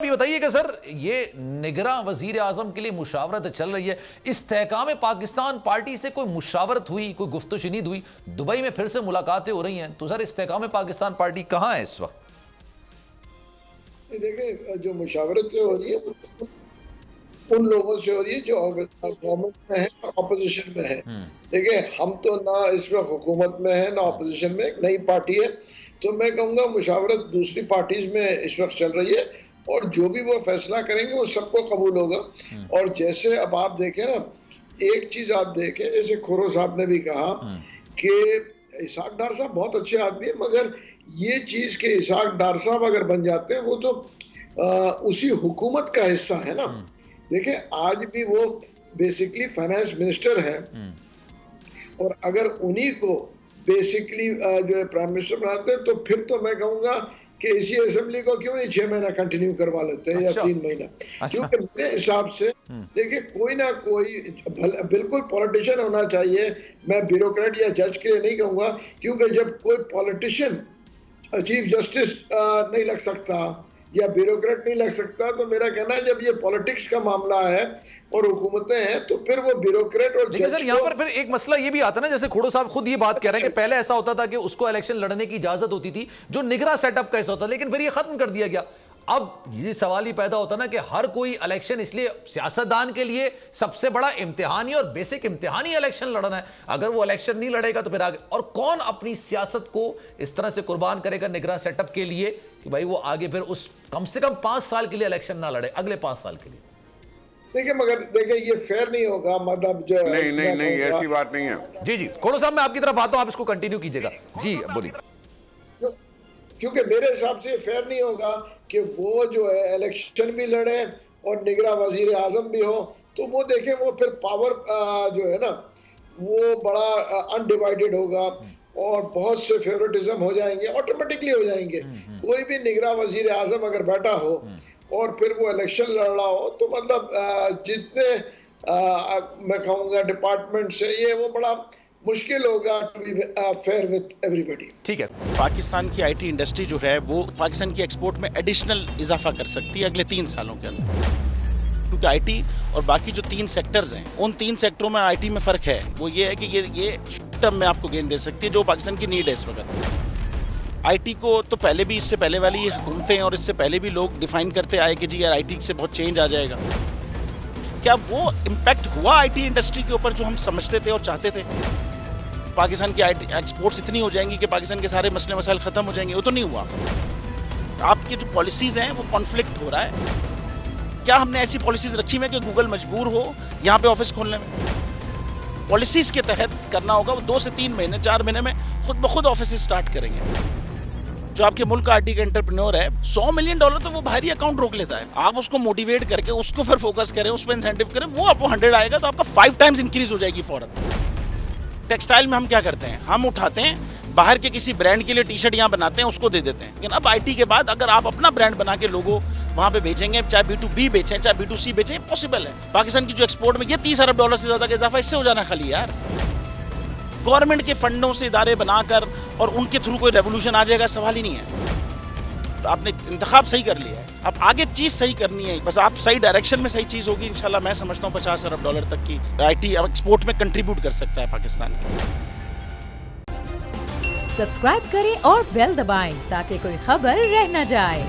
ये बताइए कि सर ये निगरां वजीर आजम के लिए मुशावरत चल रही है, इस तहकाम पाकिस्तान पार्टी से कोई मुशावरत हुई, कोई गुफ्तशुनीद हुई, दुबई में फिर से मुलाकातें हो रही हैं, तो सर इस तहकाम पाकिस्तान पार्टी कहां है इस वक्त? देखिए, जो मुशावरत हो रही है उन लोगों से हो रही है जो गवर्नमेंट में है और अपोजिशन में है। देखिए, हम तो ना इस वक्त हुकूमत में है ना अपोजिशन में, एक नई पार्टी है, तो मैं कहूँगा मुशावरत दूसरी पार्टीज में इस वक्त चल रही है और जो भी वो फैसला करेंगे वो सबको कबूल होगा। और जैसे अब आप देखें ना, एक चीज आप देखें, जैसे खोरो साहब ने भी कहा कि इसाक डार साहब बहुत अच्छे आदमी है, मगर ये चीज के इसाक डार साहब अगर बन जाते हैं वो तो उसी हुकूमत का हिस्सा है ना। देखिए, आज भी वो बेसिकली फाइनेंस मिनिस्टर है और अगर उन्हीं को बेसिकली जो है प्राइम मिनिस्टर बनाते हैं तो फिर तो मैं कहूँगा कि इसी असेंबली को क्यों नहीं 6 महीना कंटिन्यू करवा लेते हैं या 3 महीना। क्योंकि मेरे हिसाब से देखिए, कोई ना कोई बिल्कुल पॉलिटिशियन होना चाहिए। मैं ब्यूरोक्रेट या जज के लिए नहीं कहूँगा, क्योंकि जब कोई पॉलिटिशियन चीफ जस्टिस नहीं लग सकता या ब्यूरोक्रेट नहीं लग सकता, तो मेरा कहना है जब ये पॉलिटिक्स का मामला है और हुकूमतें हैं तो फिर वो ब्यूरोक्रेट और लेकिन सर यहाँ पर फिर एक मसला ये भी आता है ना, जैसे खोड़ो साहब खुद ये बात कह रहे हैं कि पहले ऐसा होता था कि उसको इलेक्शन लड़ने की इजाजत होती थी जो निगरां सेटअप का ऐसा होता, लेकिन फिर ये खत्म कर दिया गया। अब ये सवाल ही पैदा होता ना कि हर कोई इलेक्शन, इसलिए सियासतदान के लिए सबसे बड़ा इम्तिहान ही और बेसिक इम्तिहान ही इलेक्शन लड़ना है। अगर वो इलेक्शन नहीं लड़ेगा तो फिर आगे और कौन अपनी सियासत को इस तरह से कुर्बान करेगा निगरां सेटअप के लिए कि भाई वो आगे फिर उस कम से कम 5 साल के लिए इलेक्शन ना लड़े, अगले 5 साल के लिए। देखिए, मगर देखिए ये फेयर नहीं होगा, मतलब जो नहीं ऐसी बात नहीं है। जी खोड़ो साहब, मैं आपकी तरफ आता हूं, आप इसको कंटिन्यू कीजिएगा। जी बोलिए। क्योंकि मेरे हिसाब से फेयर नहीं होगा कि वो जो है इलेक्शन भी लड़े और निगरां वजीर आजम भी हो, तो वो देखें वो फिर पावर जो है ना वो बड़ा अनडिवाइडेड होगा और बहुत से फेवरेटिज्म हो जाएंगे, ऑटोमेटिकली हो जाएंगे। कोई भी निगरां वजीर आजम अगर बैठा हो और फिर वो इलेक्शन लड़ रहा हो तो मतलब जितने मैं कहूँगा डिपार्टमेंट से ये वो बड़ा मुश्किल होगा to be fair with everybody. ठीक है, पाकिस्तान की आईटी इंडस्ट्री जो है वो पाकिस्तान की एक्सपोर्ट में एडिशनल इजाफा कर सकती है अगले 3 सालों के अंदर, क्योंकि आईटी और बाकी जो 3 सेक्टर्स हैं उन 3 सेक्टरों में आईटी में फ़र्क है। वो ये है कि ये शॉर्ट टर्म में आपको गेन दे सकती है जो पाकिस्तान की नीड है इस वक्त। आईटी को तो पहले भी, इससे पहले वाली हुकूमतें और इससे पहले भी लोग डिफाइन करते आए कि जी यार आईटी से बहुत चेंज आ जाएगा। क्या वो इम्पैक्ट हुआ आईटी इंडस्ट्री के ऊपर जो हम समझते थे और चाहते थे? पाकिस्तान की आईटी एक्सपोर्ट्स इतनी हो जाएंगी कि पाकिस्तान के सारे मसले मसाइल ख़त्म हो जाएंगे? वो तो नहीं हुआ। आपके जो पॉलिसीज़ हैं वो कॉन्फ्लिक्ट हो रहा है। क्या हमने ऐसी पॉलिसीज़ रखी हुई है कि गूगल मजबूर हो यहाँ पे ऑफिस खोलने में? पॉलिसीज़ के तहत करना होगा। वो 2 से 3 महीने 4 महीने में खुद ब खुद ऑफिस स्टार्ट करेंगे। जो आपके मुल्क का आईटी का एंटरप्रेन्योर है, $100 मिलियन तो वो बाहरी अकाउंट रोक लेता है। आप उसको मोटिवेट करके उसको पर फोकस करें, उस पर इंसेंटिव करें, वो आपको 100 आएगा तो आपका 5 टाइम्स इंक्रीज हो जाएगी फौरन। टेक्सटाइल में हम क्या करते हैं, हम उठाते हैं बाहर के किसी ब्रांड के लिए टी-शर्ट यहाँ बनाते हैं, उसको दे देते हैं। लेकिन अब आईटी के बाद अगर आप अपना ब्रांड बना के लोगों वहाँ पे बेचेंगे, चाहे B2B बेचें चाहे B2C बेचें, पॉसिबल है। पाकिस्तान की जो एक्सपोर्ट में ये $30 अरब से ज़्यादा का इजाफा इससे हो जाना खाली यार। गवर्नमेंट के फंडों से इदारे बनाकर और उनके थ्रू कोई रेवोल्यूशन आ जाएगा, सवाल ही नहीं है। तो आपने इंतखाब सही कर लिया है, अब आगे चीज़ सही करनी है, बस आप सही डायरेक्शन में सही चीज़ होगी इंशाल्लाह। मैं समझता हूँ $50 अरब तक की आईटी अब एक्सपोर्ट में कंट्रीब्यूट कर सकता है पाकिस्तान। सब्सक्राइब करें और बेल दबाएं ताकि कोई खबर रह न जाए।